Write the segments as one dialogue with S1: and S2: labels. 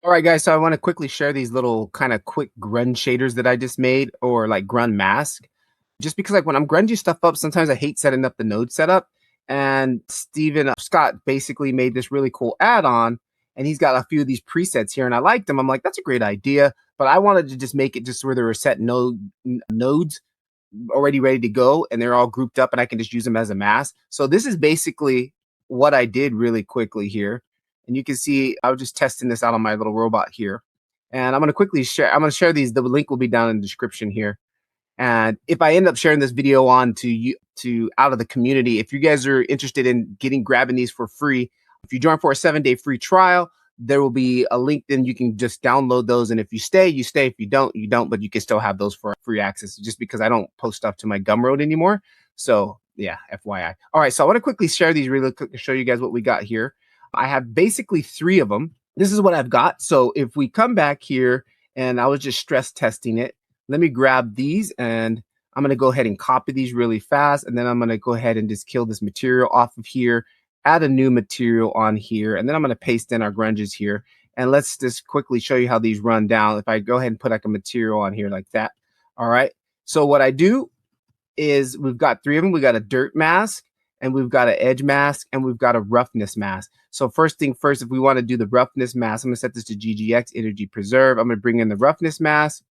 S1: All right, guys. So I want to quickly share these little kind of quick grunge shaders that I just made, or like grunge mask. Just because like when I'm grunging stuff up, sometimes I hate setting up the node setup. And Steven Scott basically made this really cool add-on, and he's got a few of these presets here, and I liked them. I'm like, that's a great idea, but I wanted to just make it just where there were set nodes already ready to go, and they're all grouped up, and I can just use them as a mask. So this is basically what I did really quickly here. And you can see I was just testing this out on my little robot here. And I'm going to quickly share. I'm going to share these. The link will be down in the description here. And if I end up sharing this video on to you to out of the community, if you guys are interested in grabbing these for free, if you join for a 7-day free trial, there will be a link. Then you can just download those. And if you stay, you stay. If you don't, you don't. But you can still have those for free access. Just because I don't post stuff to my Gumroad anymore. So yeah, FYI. All right. So I want to quickly share these really quick to show you guys what we got here. I have basically 3 of them. This is what I've got. So if we come back here, and I was just stress testing it, let me grab these, and I'm going to go ahead and copy these really fast. And then I'm going to go ahead and just kill this material off of here, add a new material on here. And then I'm going to paste in our grunges here. And let's just quickly show you how these run down. If I go ahead and put like a material on here like that. All right. So what I do is we've got 3 of them. We got a dirt mask, and we've got an edge mask, and we've got a roughness mask. So first thing first, if we want to do the roughness mask, I'm going to set this to GGX, energy preserve. I'm going to bring in the roughness mask,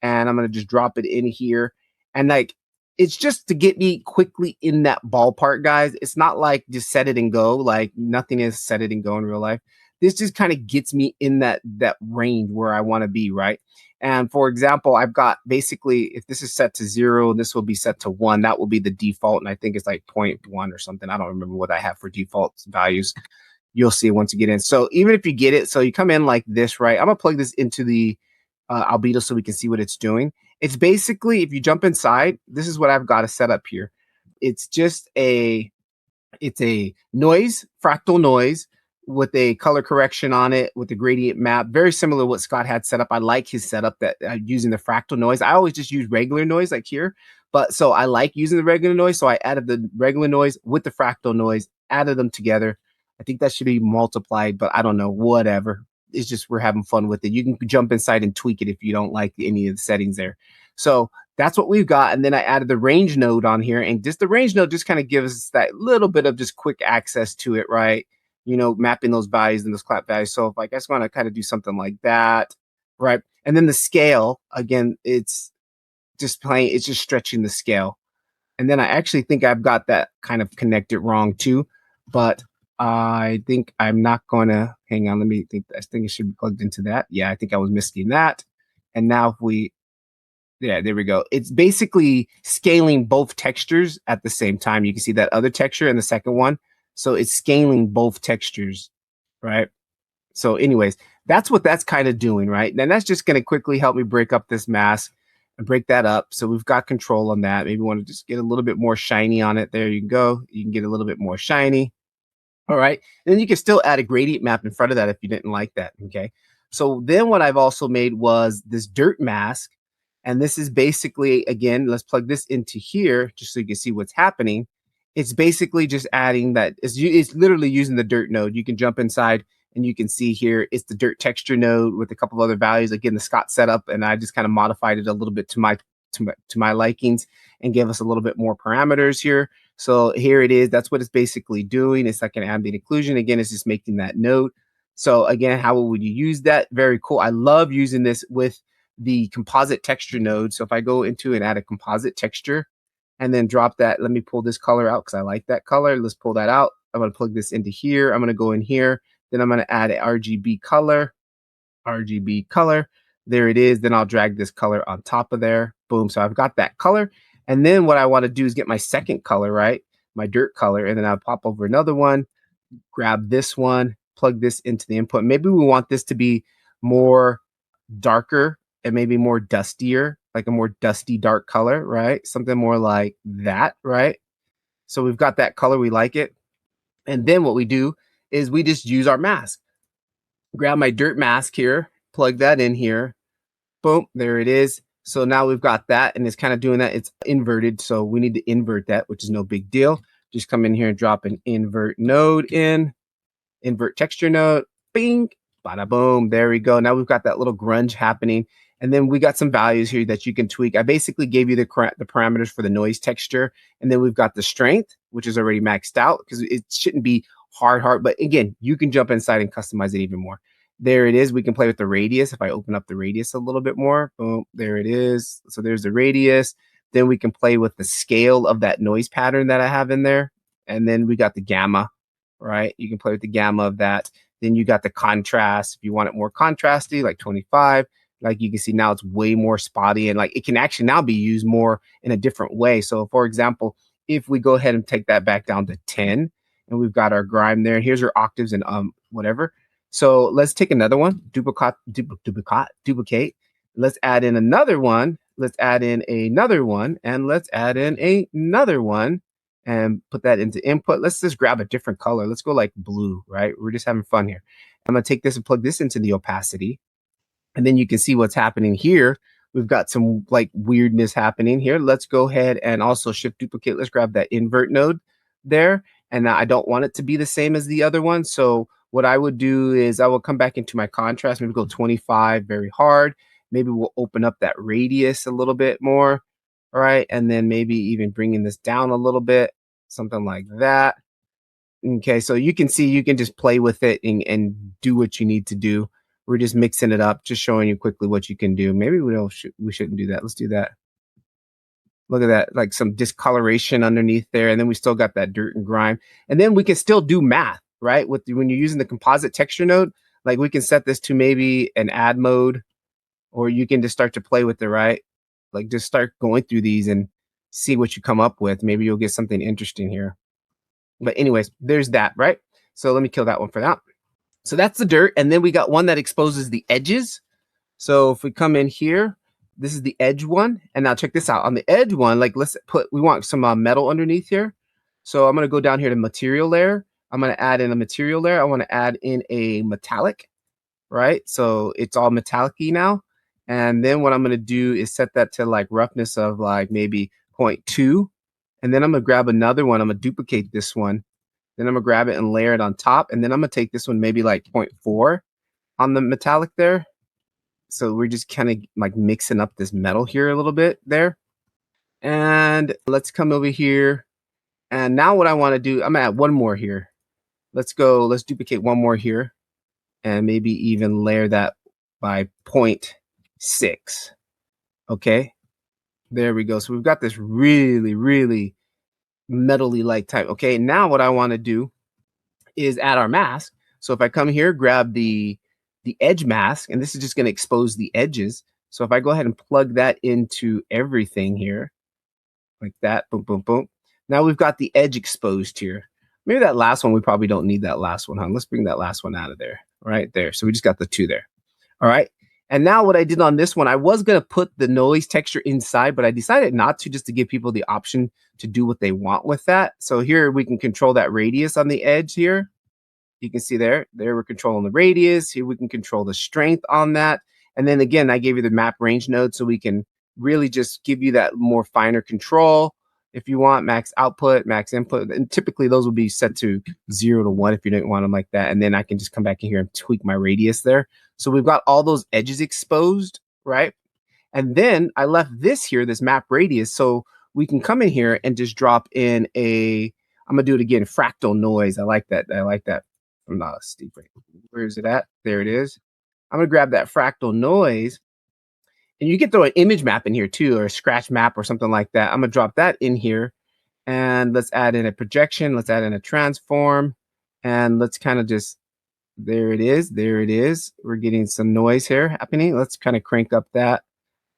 S1: and I'm going to just drop it in here. And like, it's just to get me quickly in that ballpark, guys. It's not like just set it and go. Like nothing is set it and go in real life. This just kind of gets me in that range where I want to be, right? And for example, I've got basically, if this is set to 0, this will be set to 1. That will be the default. And I think it's like 0.1 or something. I don't remember what I have for default values. You'll see once you get in. So even if you get it, so you come in like this, right? I'm going to plug this into the albedo so we can see what it's doing. It's basically, if you jump inside, this is what I've got to set up here. It's just it's a noise, fractal noise with a color correction on it with the gradient map, very similar to what Scott had set up. I like his setup that using the fractal noise. I always just use regular noise like here, but so I like using the regular noise. So I added the regular noise with the fractal noise, added them together. I think that should be multiplied, but I don't know, whatever. It's just we're having fun with it. You can jump inside and tweak it if you don't like any of the settings there. So that's what we've got. And then I added the range node on here, and just the range node just kind of gives us that little bit of just quick access to it, right? You know, mapping those values and those clap values. So if I guess want to kind of do something like that, right? And then the scale, again, it's just playing, it's just stretching the scale. And then I actually think I've got that kind of connected wrong too, but I think I'm not going to hang on. Let me think. I think it should be plugged into that. Yeah, I think I was missing that. And now if we, yeah, there we go. It's basically scaling both textures at the same time. You can see that other texture and the second one. So it's scaling both textures, right? So anyways, that's what that's kind of doing, right? And that's just going to quickly help me break up this mask and break that up. So we've got control on that. Maybe we want to just get a little bit more shiny on it. There you go. You can get a little bit more shiny. All right. And then you can still add a gradient map in front of that if you didn't like that. Okay. So then what I've also made was this dirt mask. And this is basically, again, let's plug this into here just so you can see what's happening. It's basically just adding that. It's literally using the dirt node. You can jump inside and you can see here, it's the dirt texture node with a couple of other values. Again, the Scott setup, and I just kind of modified it a little bit to my likings and gave us a little bit more parameters here. So here it is. That's what it's basically doing. It's like an ambient occlusion. Again, it's just making that node. So again, how would you use that? Very cool. I love using this with the composite texture node. So if I go into and add a composite texture and then drop that, let me pull this color out because I like that color. Let's pull that out. I'm going to plug this into here. I'm going to go in here. Then I'm going to add an RGB color. There it is. Then I'll drag this color on top of there. Boom. So I've got that color. And then what I want to do is get my second color, right? My dirt color. And then I'll pop over another one, grab this one, plug this into the input. Maybe we want this to be more darker and maybe more dustier, like a more dusty dark color, right? Something more like that, right? So we've got that color. We like it. And then what we do is we just use our mask. Grab my dirt mask here, plug that in here. Boom, there it is. So now we've got that, and it's kind of doing that. It's inverted, so we need to invert that, which is no big deal. Just come in here and drop an invert node in, invert texture node, bing, Bada boom. There we go. Now we've got that little grunge happening. And then we got some values here that you can tweak. I basically gave you the parameters for the noise texture. And then we've got the strength, which is already maxed out because it shouldn't be hard. But again, you can jump inside and customize it even more. There it is. We can play with the radius. If I open up the radius a little bit more, boom, there it is. So there's the radius. Then we can play with the scale of that noise pattern that I have in there. And then we got the gamma, right? You can play with the gamma of that. Then you got the contrast. If you want it more contrasty, like 25, like you can see now it's way more spotty and like it can actually now be used more in a different way. So for example, if we go ahead and take that back down to 10 and we've got our grime there, here's our octaves and whatever. So let's take another one, duplicate. Let's add in another one. Let's add in another one and let's add in another one. And put that into input. Let's just grab a different color. Let's go like blue, right? We're just having fun here. I'm going to take this and plug this into the opacity. And then you can see what's happening here. We've got some like weirdness happening here. Let's go ahead and also shift duplicate. Let's grab that invert node there. And now I don't want it to be the same as the other one. So what I would do is I will come back into my contrast, maybe go 25 very hard. Maybe we'll open up that radius a little bit more. All right, and then maybe even bringing this down a little bit, something like that. Okay, so you can see you can just play with it and do what you need to do. We're just mixing it up, just showing you quickly what you can do. Maybe we shouldn't do that. Let's do that. Look at that, like some discoloration underneath there, and then we still got that dirt and grime. And then we can still do math, right? When you're using the composite texture node, like we can set this to maybe an add mode, or you can just start to play with it, right? Like just start going through these and see what you come up with. Maybe you'll get something interesting here. But anyways, there's that, right? So let me kill that one for that. So that's the dirt. And then we got one that exposes the edges. So if we come in here, this is the edge one. And now check this out. On the edge one, like we want some metal underneath here. So I'm going to go down here to material layer. I'm going to add in a material layer. I want to add in a metallic, right? So it's all metallic-y now. And then what I'm going to do is set that to like roughness of like maybe 0.2. And then I'm going to grab another one. I'm going to duplicate this one. Then I'm going to grab it and layer it on top. And then I'm going to take this one maybe like 0.4 on the metallic there. So we're just kind of like mixing up this metal here a little bit there. And let's come over here. And now what I want to do, I'm going to add one more here. Let's duplicate one more here. And maybe even layer that by 0.6. Okay, there we go. So we've got this really, really metally like type. Okay, now what I want to do is add our mask. So if I come here, grab the edge mask, and this is just going to expose the edges. So if I go ahead and plug that into everything here, like that, boom, boom, boom. Now we've got the edge exposed here. Maybe that last one, we probably don't need that last one, huh? Let's bring that last one out of there, right there. So we just got the two there. All right. And now what I did on this one, I was going to put the noise texture inside, but I decided not to, just to give people the option to do what they want with that. So here we can control that radius on the edge here. You can see there we're controlling the radius. Here we can control the strength on that. And then again, I gave you the map range node so we can really just give you that more finer control. If you want max output, max input, and typically those will be set to 0 to 1 if you didn't want them like that. And then I can just come back in here and tweak my radius there. So we've got all those edges exposed, right? And then I left this here, this map radius, so we can come in here and just drop in I'm gonna do it again, fractal noise. I like that. I'm not a Steve. Where is it at? There it is. I'm gonna grab that fractal noise. And you can throw an image map in here too, or a scratch map or something like that. I'm gonna drop that in here, and let's add in a projection. Let's add in a transform, and let's kind of just, there it is. We're getting some noise here happening. Let's kind of crank up that,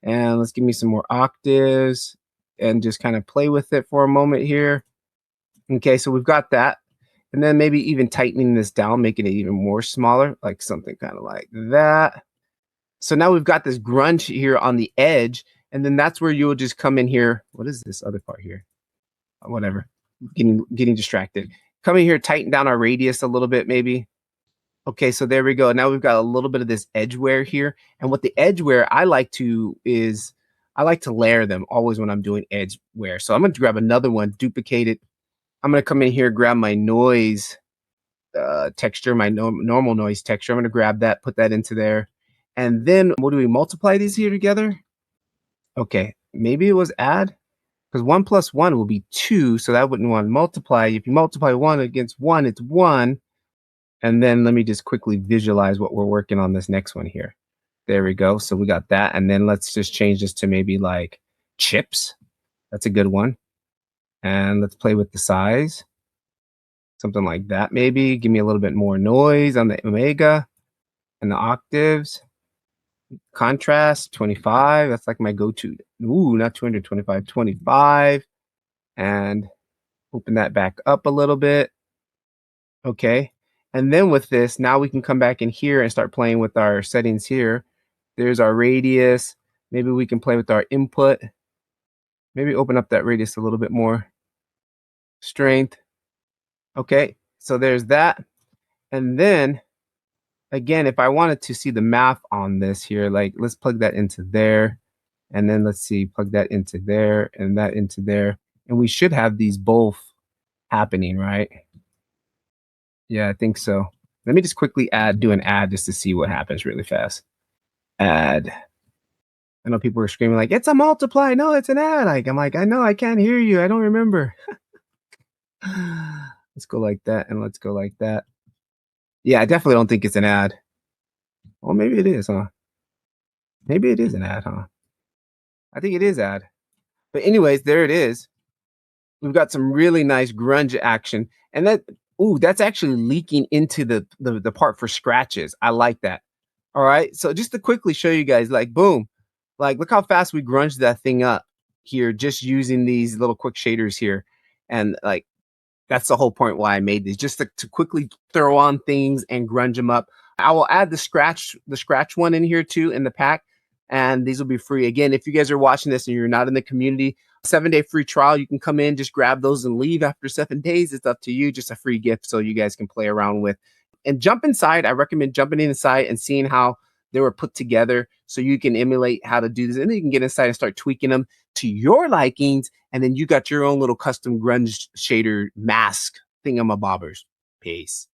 S1: and let's give me some more octaves, and just kind of play with it for a moment here. Okay, so we've got that, and then maybe even tightening this down, making it even more smaller, like something kind of like that. So now we've got this grunge here on the edge, and then that's where you'll just come in here. What is this other part here? Whatever, getting distracted. Come in here, tighten down our radius a little bit, maybe. Okay, so there we go. Now we've got a little bit of this edge wear here. And what the edge wear I like to layer them always when I'm doing edge wear. So I'm going to grab another one, duplicate it. I'm going to come in here, grab my noise texture, my normal noise texture. I'm going to grab that, put that into there. And then what do we multiply these here together? Okay, maybe it was add, because 1 plus 1 will be 2, so that wouldn't want to multiply. If you multiply 1 against 1, it's 1. And then let me just quickly visualize what we're working on this next one here. There we go. So we got that. And then let's just change this to maybe like chips. That's a good one. And let's play with the size. Something like that maybe. Give me a little bit more noise on the omega and the octaves. Contrast, 25. That's like my go-to. Ooh, not 225, 25. And open that back up a little bit. Okay. And then with this, now we can come back in here and start playing with our settings here. There's our radius. Maybe we can play with our input. Maybe open up that radius a little bit more. Strength. Okay, so there's that. And then, again, if I wanted to see the math on this here, like let's plug that into there. And then let's see, plug that into there and that into there. And we should have these both happening, right? Yeah, I think so. Let me just quickly do an add just to see what happens really fast. Add. I know people are screaming like, it's a multiply. No, it's an add. Like, I'm like, I know, I can't hear you. I don't remember. Let's go like that and let's go like that. Yeah, I definitely don't think it's an add. Well, maybe it is, huh? Maybe it is an add, huh? I think it is add. But anyways, there it is. We've got some really nice grunge action. And that, ooh, that's actually leaking into the part for scratches. I like that. All right. So just to quickly show you guys, like, boom. Like, look how fast we grunged that thing up here, just using these little quick shaders here. And like, that's the whole point why I made these, just to quickly throw on things and grunge them up. I will add the scratch one in here too in the pack, and these will be free. Again, if you guys are watching this and you're not in the community, 7-day free trial, you can come in, just grab those and leave after 7 days. It's up to you, just a free gift so you guys can play around with. And jump inside. I recommend jumping inside and seeing how they were put together so you can emulate how to do this. And then you can get inside and start tweaking them to your likings. And then you got your own little custom grunge shader mask thingamabobbers. Peace.